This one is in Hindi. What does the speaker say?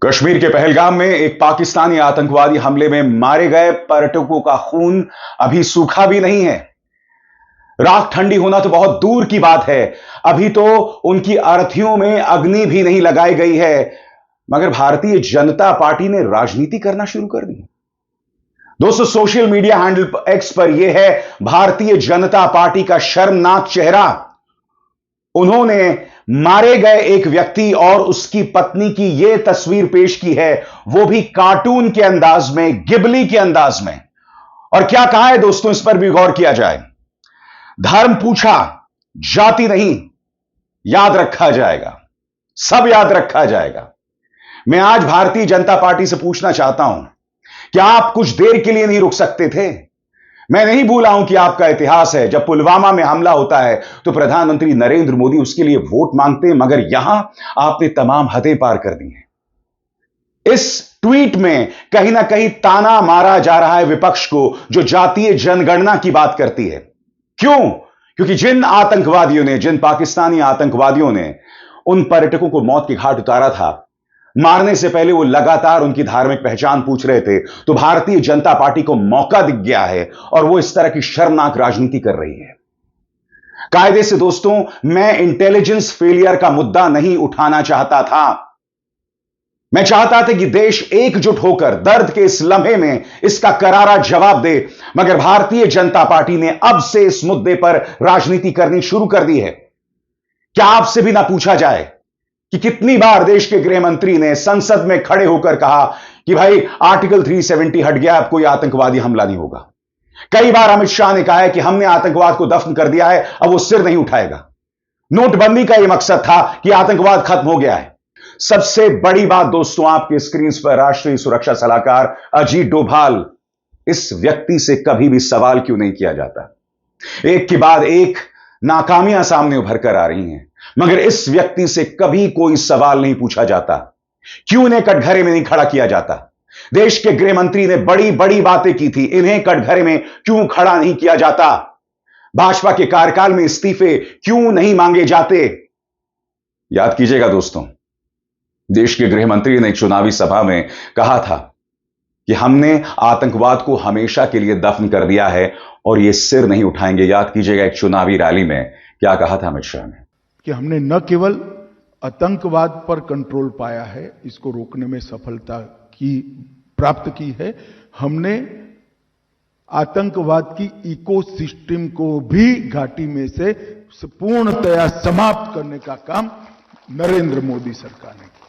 कश्मीर के पहलगाम में एक पाकिस्तानी आतंकवादी हमले में मारे गए पर्यटकों का खून अभी सूखा भी नहीं है। राख ठंडी होना तो बहुत दूर की बात है, अभी तो उनकी अर्थियों में अग्नि भी नहीं लगाई गई है, मगर भारतीय जनता पार्टी ने राजनीति करना शुरू कर दी। दोस्तों, सोशल मीडिया हैंडल एक्स पर यह है भारतीय जनता पार्टी का शर्मनाक चेहरा। उन्होंने मारे गए एक व्यक्ति और उसकी पत्नी की यह तस्वीर पेश की है, वो भी कार्टून के अंदाज में, गिबली के अंदाज में। और क्या कहा है दोस्तों, इस पर भी गौर किया जाए। धर्म पूछा, जाति नहीं, याद रखा जाएगा, सब याद रखा जाएगा। मैं आज भारतीय जनता पार्टी से पूछना चाहता हूं, क्या आप कुछ देर के लिए नहीं रुक सकते थे? मैं नहीं भूला हूं कि आपका इतिहास है, जब पुलवामा में हमला होता है तो प्रधानमंत्री नरेंद्र मोदी उसके लिए वोट मांगते हैं, मगर यहां आपने तमाम हदें पार कर दी हैं। इस ट्वीट में कहीं ना कहीं ताना मारा जा रहा है विपक्ष को, जो जातीय जनगणना की बात करती है। क्यों? क्योंकि जिन पाकिस्तानी आतंकवादियों ने उन पर्यटकों को मौत के घाट उतारा था, मारने से पहले वो लगातार उनकी धार्मिक पहचान पूछ रहे थे। तो भारतीय जनता पार्टी को मौका दिख गया है और वो इस तरह की शर्मनाक राजनीति कर रही है। कायदे से दोस्तों, मैं इंटेलिजेंस फेलियर का मुद्दा नहीं उठाना चाहता था। मैं चाहता था कि देश एकजुट होकर दर्द के इस लम्हे में इसका करारा जवाब दे, मगर भारतीय जनता पार्टी ने अब से इस मुद्दे पर राजनीति करनी शुरू कर दी है। क्या आपसे भी ना पूछा जाए कि कितनी बार देश के गृह मंत्री ने संसद में खड़े होकर कहा कि भाई आर्टिकल 370 हट गया, अब कोई आतंकवादी हमला नहीं होगा। कई बार अमित शाह ने कहा है कि हमने आतंकवाद को दफन कर दिया है, अब वो सिर नहीं उठाएगा। नोटबंदी का यह मकसद था कि आतंकवाद खत्म हो गया है। सबसे बड़ी बात दोस्तों, आपके स्क्रीन पर राष्ट्रीय सुरक्षा सलाहकार अजीत डोभाल, इस व्यक्ति से कभी भी सवाल क्यों नहीं किया जाता? एक के बाद एक नाकामियां सामने उभर कर आ रही हैं, मगर इस व्यक्ति से कभी कोई सवाल नहीं पूछा जाता। क्यों इन्हें कटघरे में नहीं खड़ा किया जाता? देश के गृह मंत्री ने बड़ी बड़ी बातें की थी, इन्हें कटघरे में क्यों खड़ा नहीं किया जाता? भाजपा के कार्यकाल में इस्तीफे क्यों नहीं मांगे जाते? याद कीजिएगा दोस्तों, देश के गृह मंत्री ने एक चुनावी सभा में कहा था कि हमने आतंकवाद को हमेशा के लिए दफन कर दिया है और ये सिर नहीं उठाएंगे। याद कीजिएगा, एक चुनावी रैली में क्या कहा था अमित शाह ने, कि हमने न केवल आतंकवाद पर कंट्रोल पाया है, इसको रोकने में सफलता प्राप्त की है, हमने आतंकवाद की इकोसिस्टम को भी घाटी में से पूर्णतया समाप्त करने का काम नरेंद्र मोदी सरकार ने किया।